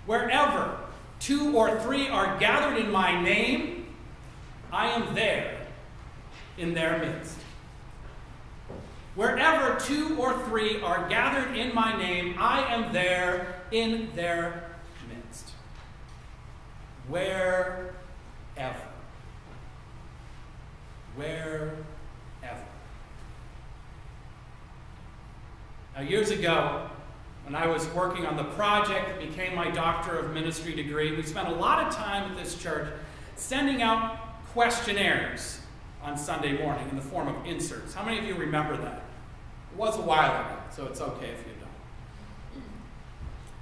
Wherever 2 or 3 are gathered in my name, I am there in their midst. Wherever 2 or 3 are gathered in my name, I am there in their midst. Wherever. Wherever. Now, years ago, when I was working on the project that became my Doctor of Ministry degree, we spent a lot of time at this church sending out questionnaires on Sunday morning in the form of inserts. How many of you remember that? It was a while ago, so it's okay if you don't.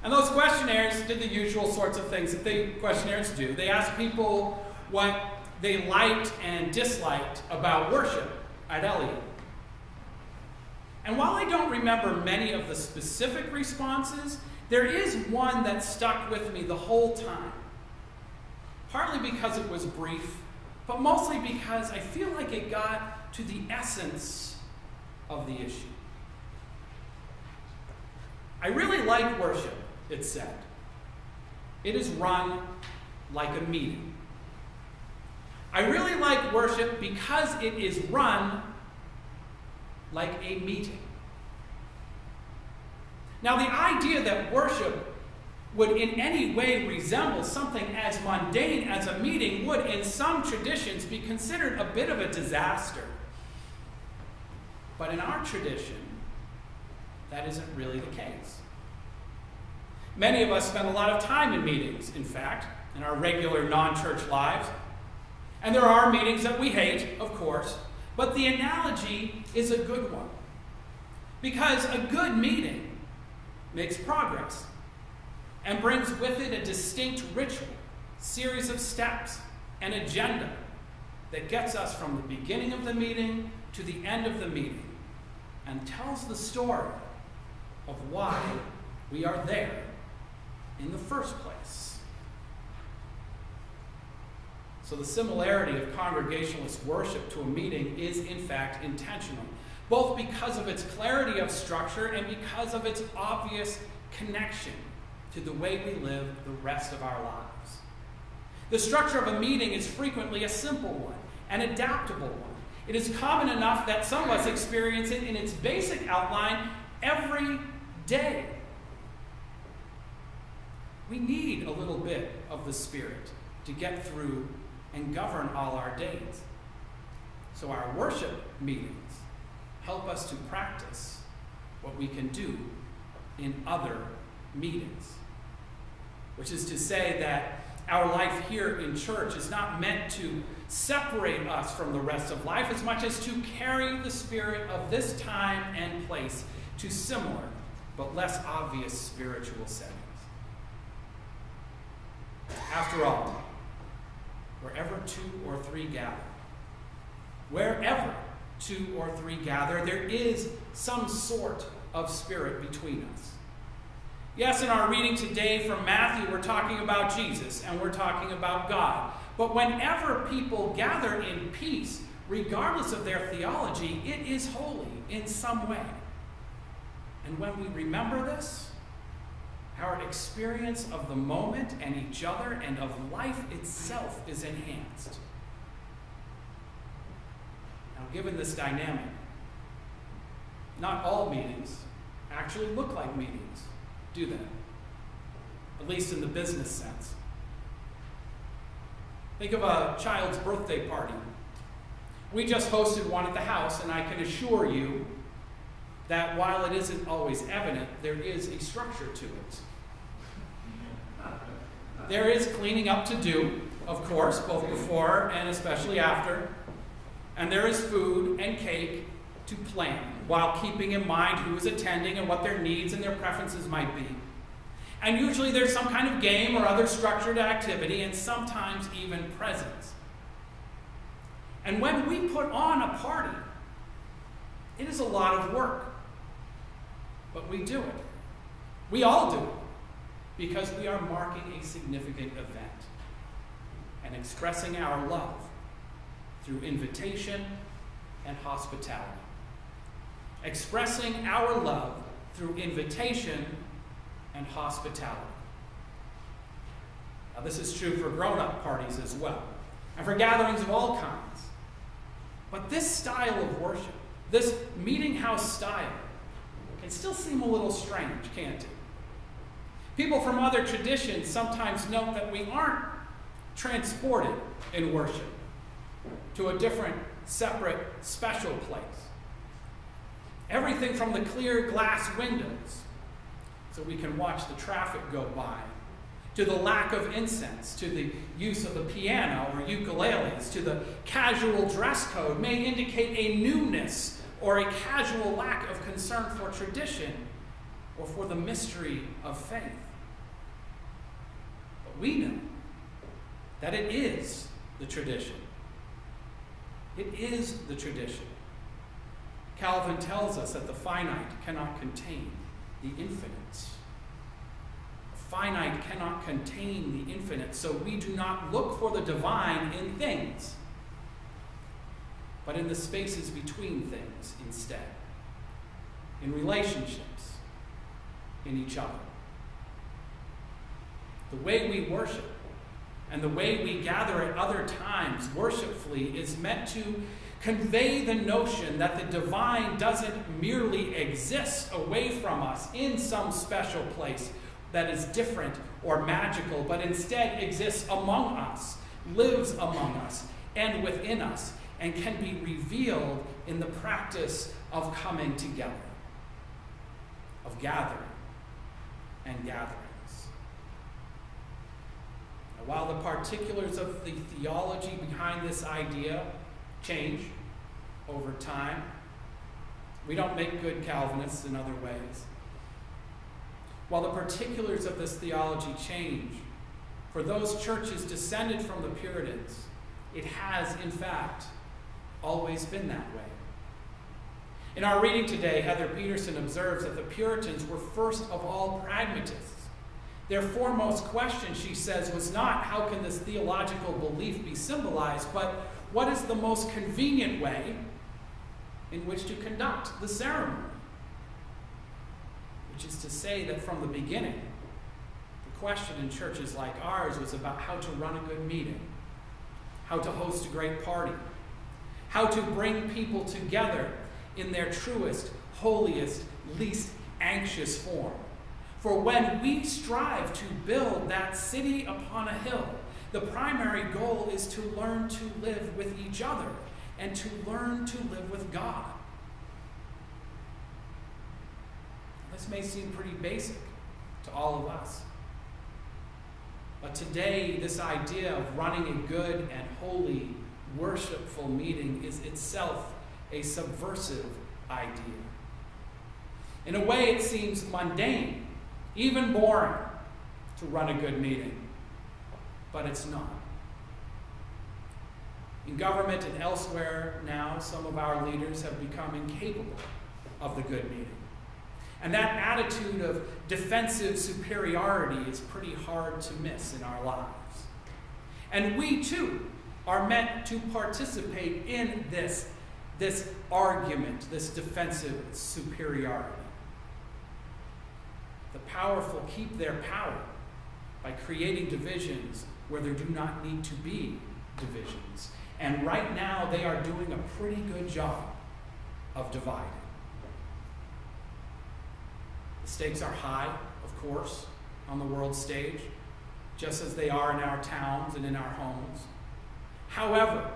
And those questionnaires did the usual sorts of things that the questionnaires do. They asked people what they liked and disliked about worship at Eliot. And while I don't remember many of the specific responses, there is one that stuck with me the whole time. Partly because it was brief, but mostly because I feel like it got to the essence of the issue. I really like worship, it said. It is run like a meeting. I really like worship because it is run like a meeting. Now, the idea that worship would in any way resemble something as mundane as a meeting would, in some traditions, be considered a bit of a disaster. But in our tradition, that isn't really the case. Many of us spend a lot of time in meetings, in fact, in our regular non-church lives. And there are meetings that we hate, of course, but the analogy is a good one. Because a good meeting makes progress and brings with it a distinct ritual, series of steps, an agenda that gets us from the beginning of the meeting to the end of the meeting and tells the story of why we are there in the first place. So the similarity of Congregationalist worship to a meeting is in fact intentional, both because of its clarity of structure and because of its obvious connection to the way we live the rest of our lives. The structure of a meeting is frequently a simple one, an adaptable one. It is common enough that some of us experience it in its basic outline every day. We need a little bit of the Spirit to get through and govern all our days. So our worship meetings help us to practice what we can do in other meetings. Which is to say that our life here in church is not meant to separate us from the rest of life as much as to carry the spirit of this time and place to similar but less obvious spiritual settings. After all, wherever 2 or 3 gather, there is some sort of spirit between us. Yes, in our reading today from Matthew, we're talking about Jesus and we're talking about God. But whenever people gather in peace, regardless of their theology, it is holy in some way. And when we remember this, our experience of the moment and each other and of life itself is enhanced. Now, given this dynamic, not all meetings actually look like meetings, do they? At least in the business sense. Think of a child's birthday party. We just hosted one at the house, and I can assure you that while it isn't always evident, there is a structure to it. There is cleaning up to do, of course, both before and especially after. And there is food and cake to plan, while keeping in mind who is attending and what their needs and their preferences might be. And usually there's some kind of game or other structured activity, and sometimes even presents. And when we put on a party, it is a lot of work. But we do it. We all do it. Because we are marking a significant event and expressing our love through invitation and hospitality. Expressing our love through invitation and hospitality. Now, this is true for grown-up parties as well, and for gatherings of all kinds. But this style of worship, this meeting house style, can still seem a little strange, can't it? People from other traditions sometimes note that we aren't transported in worship to a different, separate, special place. Everything from the clear glass windows, so we can watch the traffic go by, to the lack of incense, to the use of the piano or ukuleles, to the casual dress code may indicate a newness or a casual lack of concern for tradition or for the mystery of faith. But we know that it is the tradition. It is the tradition. Calvin tells us that the finite cannot contain the infinite. The finite cannot contain the infinite, so we do not look for the divine in things, but in the spaces between things instead, in relationships, in each other. The way we worship and the way we gather at other times worshipfully is meant to convey the notion that the divine doesn't merely exist away from us in some special place that is different or magical, but instead exists among us, lives among us, and within us, and can be revealed in the practice of coming together, of gathering and gatherings. Now, while the particulars of the theology behind this idea change over time, we don't make good Calvinists in other ways. While the particulars of this theology change, for those churches descended from the Puritans, it has, in fact, always been that way. In our reading today, Heather Peterson observes that the Puritans were first of all pragmatists. Their foremost question, she says, was not how can this theological belief be symbolized, but what is the most convenient way in which to conduct the ceremony? Which is to say that from the beginning, the question in churches like ours was about how to run a good meeting, how to host a great party, how to bring people together in their truest, holiest, least anxious form. For when we strive to build that city upon a hill, the primary goal is to learn to live with each other and to learn to live with God. This may seem pretty basic to all of us. But today, this idea of running a good and holy, worshipful meeting is itself a subversive idea. In a way, it seems mundane, even boring, to run a good meeting. But it's not. In government and elsewhere now, some of our leaders have become incapable of the good meeting. And that attitude of defensive superiority is pretty hard to miss in our lives. And we, too, are meant to participate in this argument, this defensive superiority. The powerful keep their power by creating divisions where there do not need to be divisions. And right now, they are doing a pretty good job of dividing. The stakes are high, of course, on the world stage, just as they are in our towns and in our homes. However,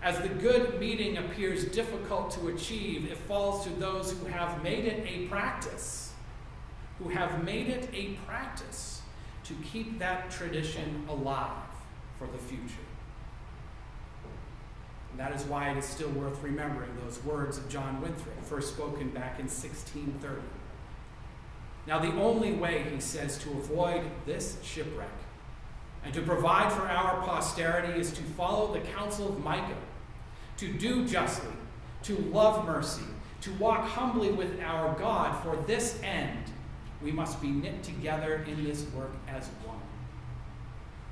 as the good meeting appears difficult to achieve, it falls to those who have made it a practice, to keep that tradition alive for the future. And that is why it is still worth remembering those words of John Winthrop, first spoken back in 1630. Now, the only way, he says, to avoid this shipwreck and to provide for our posterity is to follow the counsel of Micah, to do justly, to love mercy, to walk humbly with our God. For this end, we must be knit together in this work as one.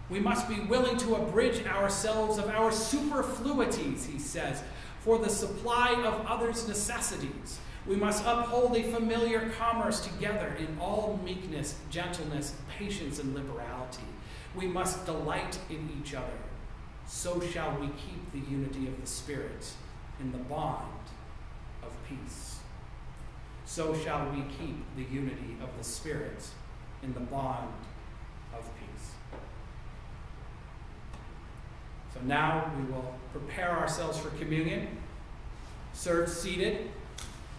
We must be willing to abridge ourselves of our superfluities, he says, for the supply of others' necessities. We must uphold a familiar commerce together in all meekness, gentleness, patience, and liberality. We must delight in each other. So shall we keep the unity of the Spirit in the bond of peace. So shall we keep the unity of the Spirit in the bond of peace. So now we will prepare ourselves for communion. Serve seated,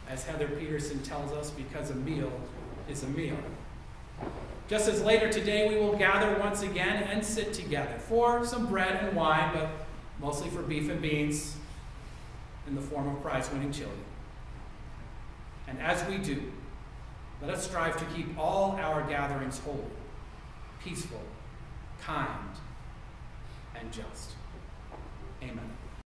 as Heather Peterson tells us, because a meal is a meal. Just as later today we will gather once again and sit together for some bread and wine, but mostly for beef and beans in the form of prize-winning chili. And as we do, let us strive to keep all our gatherings holy, peaceful, kind, and just. Amen.